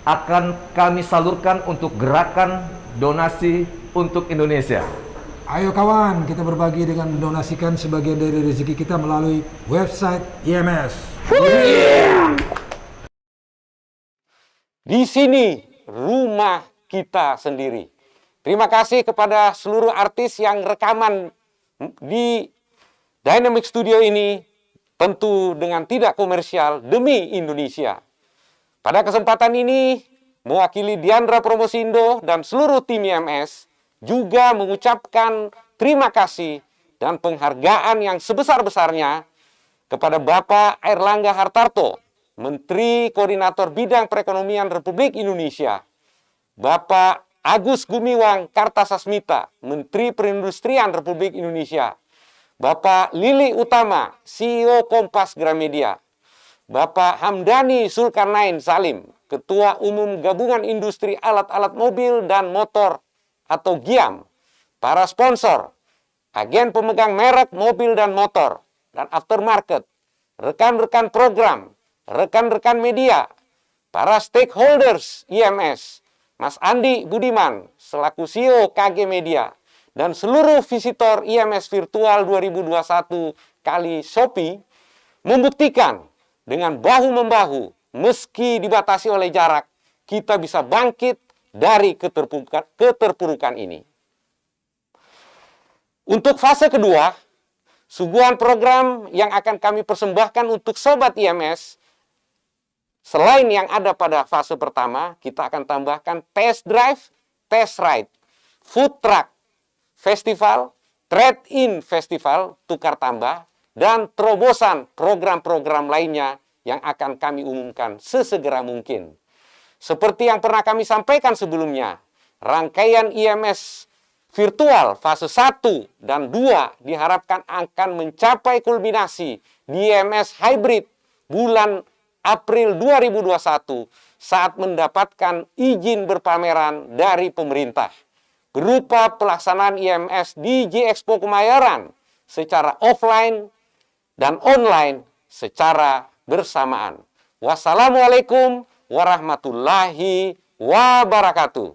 akan kami salurkan untuk gerakan donasi untuk Indonesia. Ayo kawan, kita berbagi dengan mendonasikan sebagian dari rezeki kita melalui website IMS. Di sini rumah kita sendiri. Terima kasih kepada seluruh artis yang rekaman di Dynamic Studio ini, tentu dengan tidak komersial demi Indonesia. Pada kesempatan ini, mewakili Diandra Promosindo dan seluruh tim IMS, juga mengucapkan terima kasih dan penghargaan yang sebesar-besarnya kepada Bapak Airlangga Hartarto, Menteri Koordinator Bidang Perekonomian Republik Indonesia, Bapak Agus Gumiwang Kartasasmita, Menteri Perindustrian Republik Indonesia, Bapak Lili Utama, CEO Kompas Gramedia, Bapak Hamdani Zulkarnain Salim, Ketua Umum Gabungan Industri Alat-Alat Mobil dan Motor atau GIAM, para sponsor, agen pemegang merek mobil dan motor, dan aftermarket, rekan-rekan program, rekan-rekan media, para stakeholders IMS, Mas Andi Budiman, selaku CEO KG Media, dan seluruh visitor IMS Virtual 2021 kali Shopee, membuktikan dengan bahu-membahu, meski dibatasi oleh jarak, kita bisa bangkit dari keterpurukan ini. Untuk fase kedua, suguhan program yang akan kami persembahkan untuk Sobat IMS, selain yang ada pada fase pertama, kita akan tambahkan test drive, test ride, food truck, festival, trade-in festival, tukar tambah, dan terobosan program-program lainnya yang akan kami umumkan sesegera mungkin. Seperti yang pernah kami sampaikan sebelumnya, rangkaian IMS virtual fase 1 dan 2 diharapkan akan mencapai kulminasi di IMS hybrid bulan April 2021 saat mendapatkan izin berpameran dari pemerintah berupa pelaksanaan IMS di G-Expo Kemayoran secara offline dan online secara bersamaan. Wassalamualaikum warahmatullahi wabarakatuh.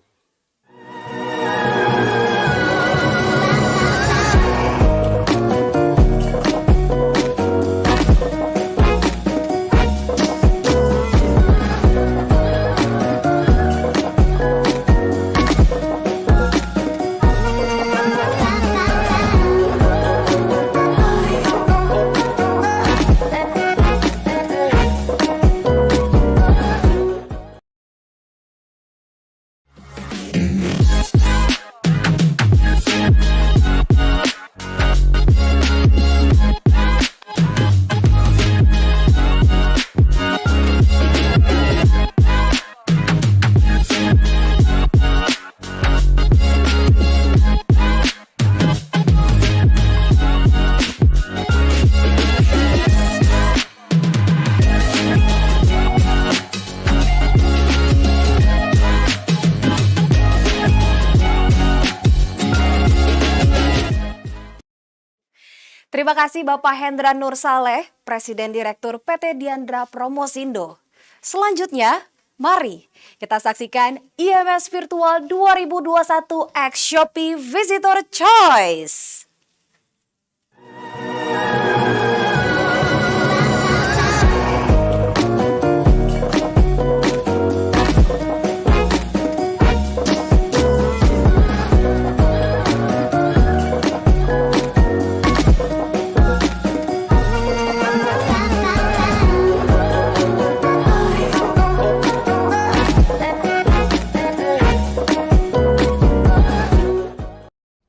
Terima kasih Bapak Hendra Nur Saleh, Presiden Direktur PT Diandra Promosindo. Selanjutnya, mari kita saksikan IMS Virtual 2021 X Shopee Visitor Choice.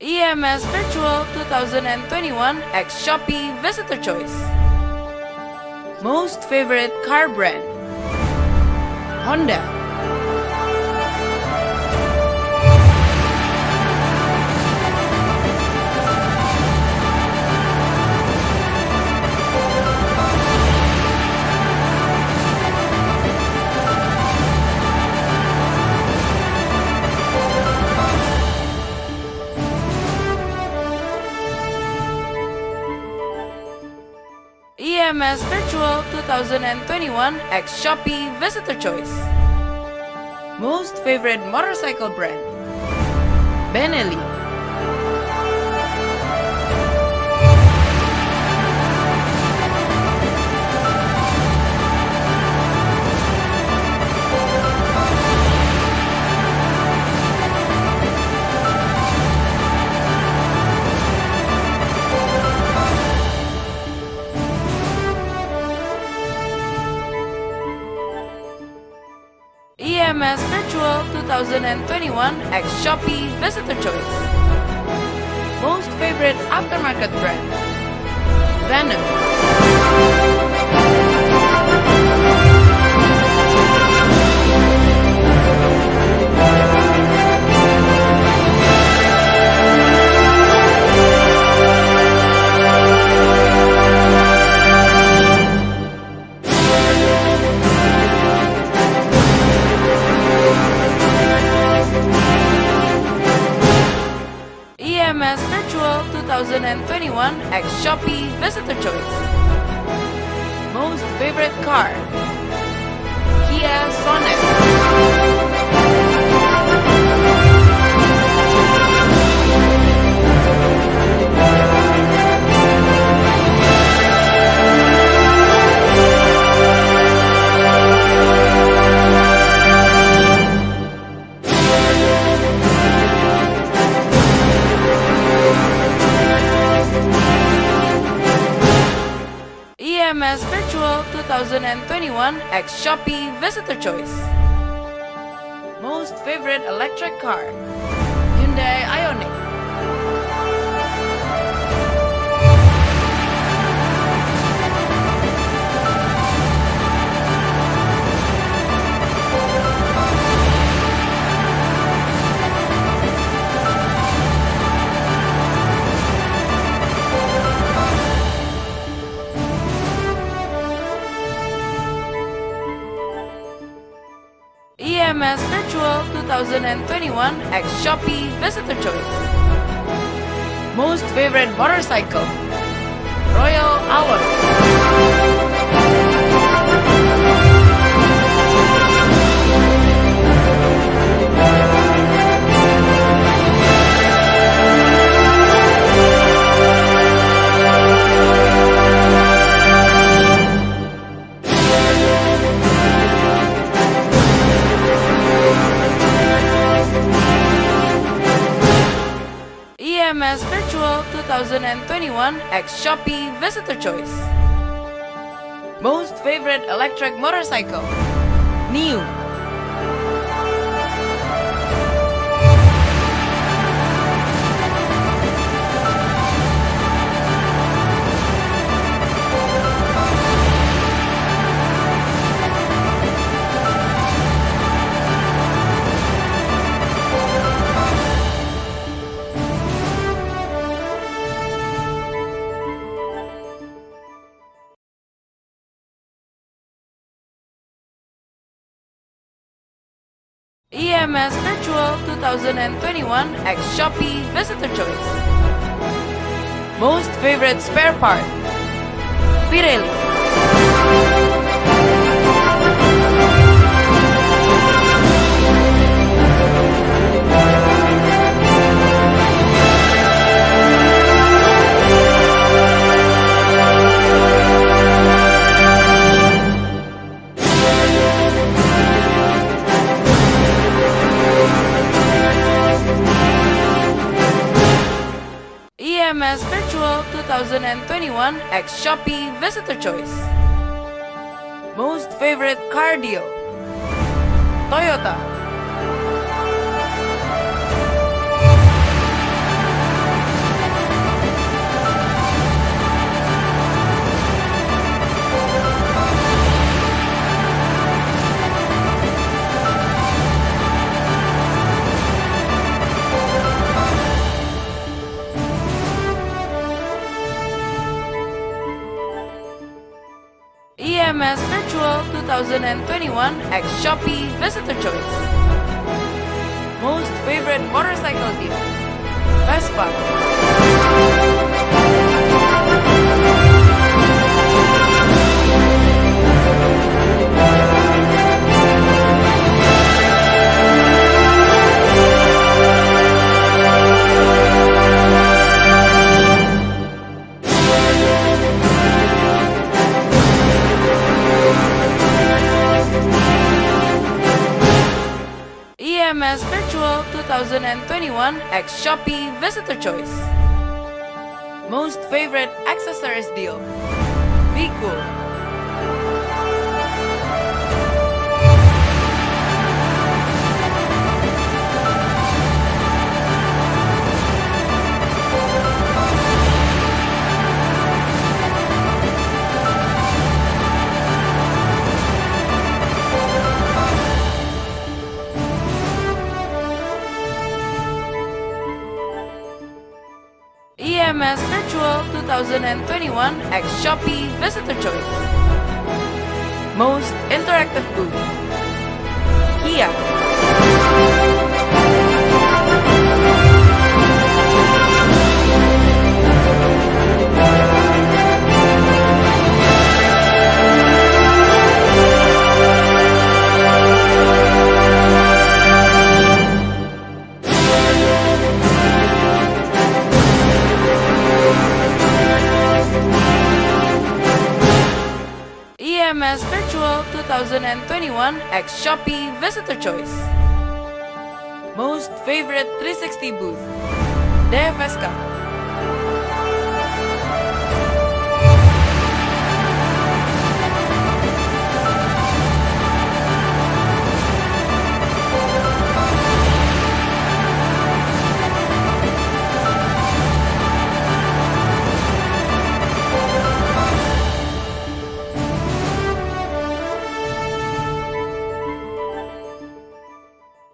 IMS Virtual 2021 X Shopee Visitor Choice. Most favorite car brand? Honda. IMS Virtual 2021 X Shopee Visitor Choice. Most favorite motorcycle brand? Benelli. IMS Virtual 2021 X Shopee Visitor Choice. Most favorite aftermarket brand? Venom. IMS Virtual 2021 X Shopee Visitor Choice. Most favorite car? Kia Sonet. IMS Virtual 2021 X Shopee Visitor Choice. Most favorite electric car? Hyundai Ioniq. IMS Virtual 2021 X Shopee Visitor Choice. Most favorite motorcycle? Royal Avon. IMS Virtual 2021 X Shopee Visitor Choice. Most favorite electric motorcycle? New. IMS Virtual 2021 X Shopee Visitor Choice. Most favorite spare part? Pirelli. EMS Virtual 2021 X Shopee Visitor Choice. Most favorite car deal? Toyota. EMS Virtual 2021 X Shopee Visitor Choice. Most favorite motorcycle deal? Vespa. EMS Virtual 2021 X Shopee Visitor Choice. Most favorite accessories deal? Be Cool. EMS Virtual 2021 X Shopee Visitor Choice. Most interactive booth? Kia. EMS Virtual 2021 X Shopee Visitor Choice. Most favorite 360 booth? DFSK.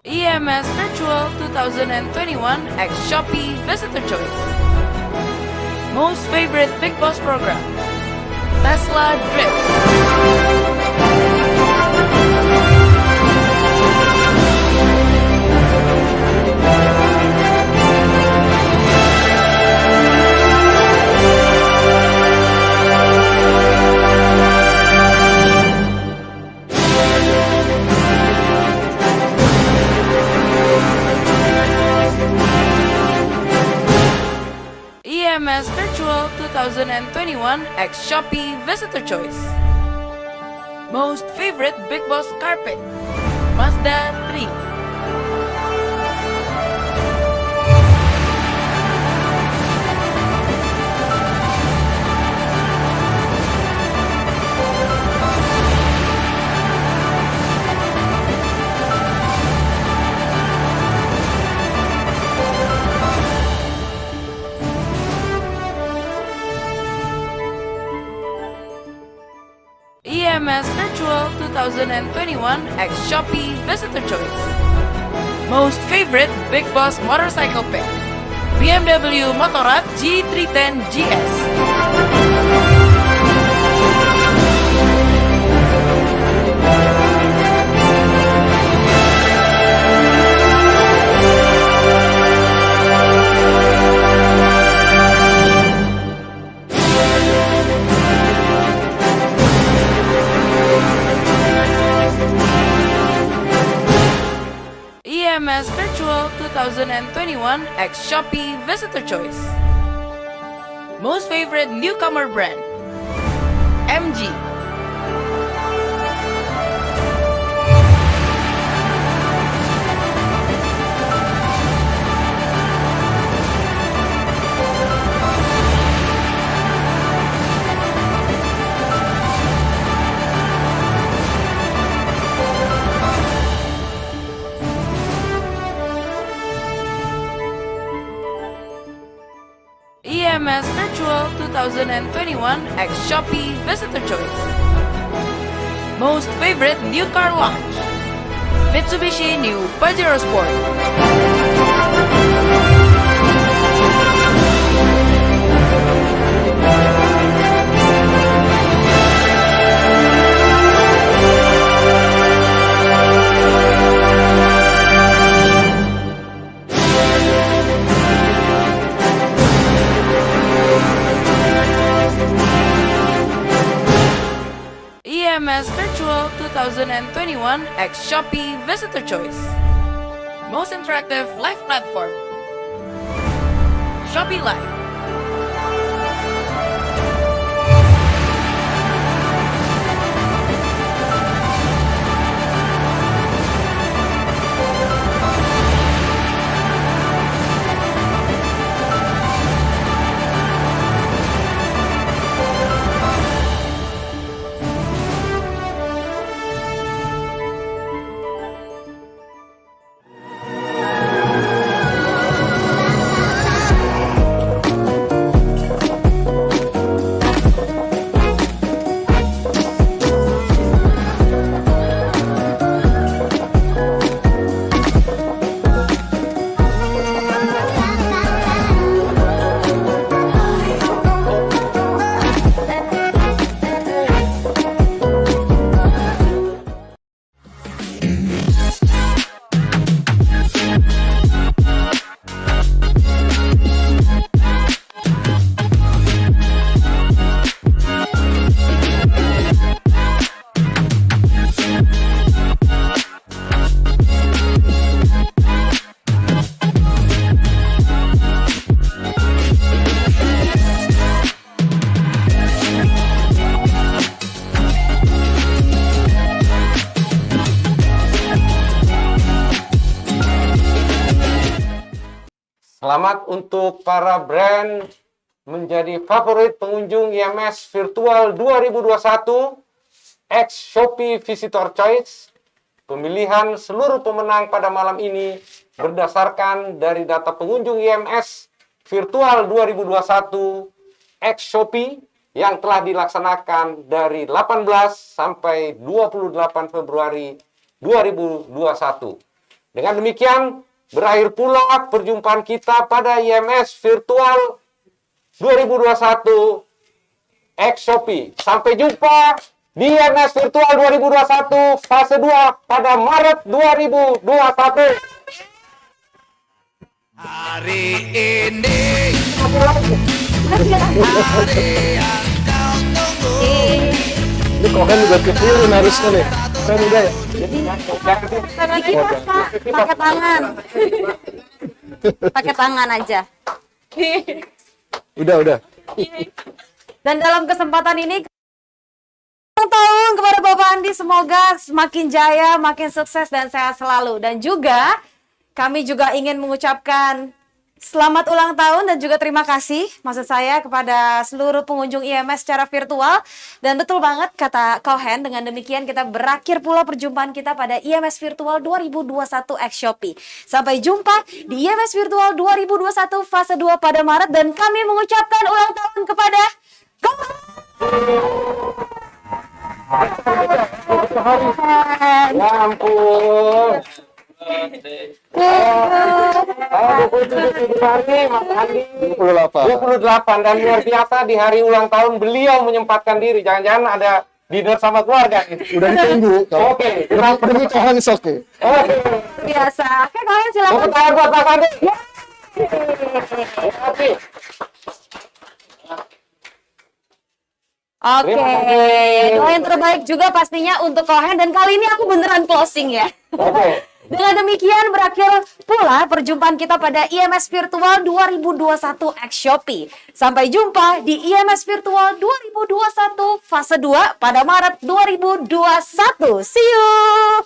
EMS Virtual 2021 X Shopee Visitor Choice. Most favorite Big Boss program? Tesla Drift. EMS Virtual 2021 X Shopee Visitor Choice. Most favorite Big Boss carpet? Mazda 3. EMS Virtual 2021 X Shopee Visitor Choice. Most favorite Big Boss motorcycle pick? BMW Motorrad G310 GS. Virtual 2021 X Shopee Visitor Choice. Most favorite newcomer brand, MG. EMS Virtual 2021 X Shopee Visitor Choice. Most favorite new car launch, Mitsubishi New Pajero Sport. EMS Virtual 2021 X Shopee Visitor Choice. Most interactive live platform, Shopee Live. Selamat untuk para brand menjadi favorit pengunjung IMS Virtual 2021 X Shopee Visitor Choice. Pemilihan seluruh pemenang pada malam ini berdasarkan dari data pengunjung IMS Virtual 2021 X Shopee yang telah dilaksanakan dari 18 sampai 28 Februari 2021. Dengan demikian, berakhir pula perjumpaan kita pada IMS Virtual 2021 X Shopee. Sampai jumpa di IMS Virtual 2021 fase 2 pada Maret 2021. Hari ini hari yang kau tunggu. Ini Kohen juga kecilin harusnya nih. Kan udah ya? Lagi pakai tangan. Pakai tangan aja. Udah. Dan dalam kesempatan ini ulang tahun kepada Bapak Andi, semoga semakin jaya, makin sukses dan sehat selalu. Dan juga kami juga ingin mengucapkan selamat ulang tahun dan juga terima kasih maksud saya kepada seluruh pengunjung IMS secara virtual. Dan betul banget kata Kohen, dengan demikian kita berakhir pula perjumpaan kita pada IMS Virtual 2021 X Shopee. Sampai jumpa di IMS Virtual 2021 fase 2 pada Maret, dan kami mengucapkan ulang tahun kepada Kohen. Ya ampun. 28 dan luar biasa di hari ulang tahun beliau menyempatkan diri. Jangan-jangan ada dinner sama keluarga. Udah ditunggu. Oke. Demi Kohen oke. Oke. Biasa. Oke, Kohen silakan. Tepuk tangan buat Mas Andi. Oke, Terima kasih. doa yang terbaik juga pastinya untuk Kohen, dan kali ini aku beneran closing ya. Oke. Dengan demikian berakhir pula perjumpaan kita pada IMS Virtual 2021 X Shopee. Sampai jumpa di IMS Virtual 2021 fase 2 pada Maret 2021. See you!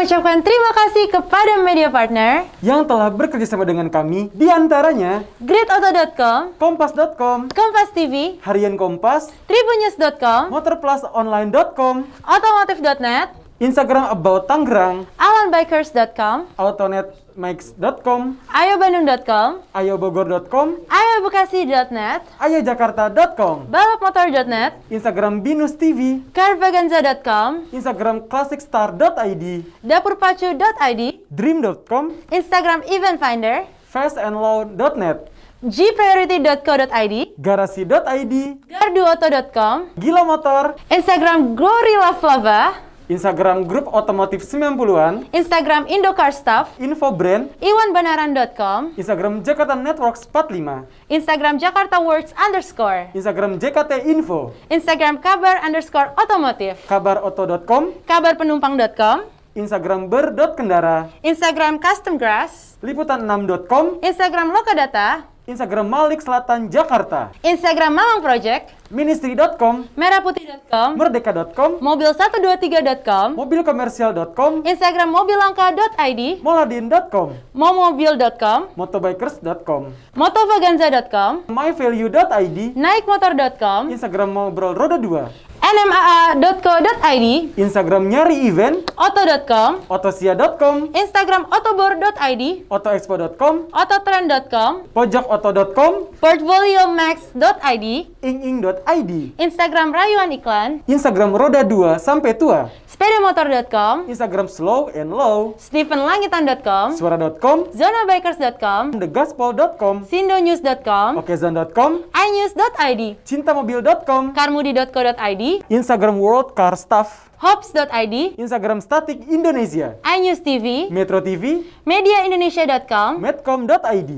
Mengucapkan terima kasih kepada media partner yang telah bekerjasama dengan kami, diantaranya gridauto.com, kompas.com, Kompas TV, Harian Kompas, tribunnews.com, motorplusonline.com, otomotif.net, Instagram About Tangerang, alanbikers.com, autonetmix.com, ayobandung.com, ayobogor.com, ayobekasi.net, ayojakarta.com, balapmotor.net, Instagram Binus TV, carvaganza.com, Instagram classicstar.id, dapurpacu.id, dream.com, Instagram event finder, fastandlow.net, gpriority.co.id, garasi.id, garduauto.com, Gila Motor, Instagram Gorilla Flava, Instagram Grup Otomotif 90-an, Instagram Indocar Stuff, Info Brand, iwanbanaran.com, Instagram Jakarta Networks 45, Instagram Jakarta Works _ Instagram JKT Info, Instagram kabar_otomotif, kabaroto.com, kabarpenumpang.com, Instagram ber.kendara, Instagram Custom Grass, liputan6.com, Instagram Lokadata, Instagram Malik Selatan Jakarta, Instagram Mamang Project, ministry.com, merahputih.com, merdeka.com, mobil123.com, mobilkomersial.com, Instagram mobilangka.id, moladin.com, momobil.com, motobikers.com, motovaganza.com, myvalue.id, naikmotor.com, Instagram ngobrol roda 2, nmaa.co.id, Instagram nyari event, oto.com, otosia.com, Instagram otobor.id, otoexpo.com, ototrend.com, pojokoto.com, portfoliomax.id, inging.id, Instagram rayuan iklan, Instagram roda 2 sampai tua, sepedamotor.com, Instagram slow and low, stephenlangitan.com, suara.com, zonabikers.com, thegaspol.com, sindonews.com, okezon.com, inews.id, cintamobil.com, carmudi.co.id, Instagram World Car Stuff, hops.id, Instagram Statik Indonesia, iNews TV, Metro TV, mediaindonesia.com, medcom.id.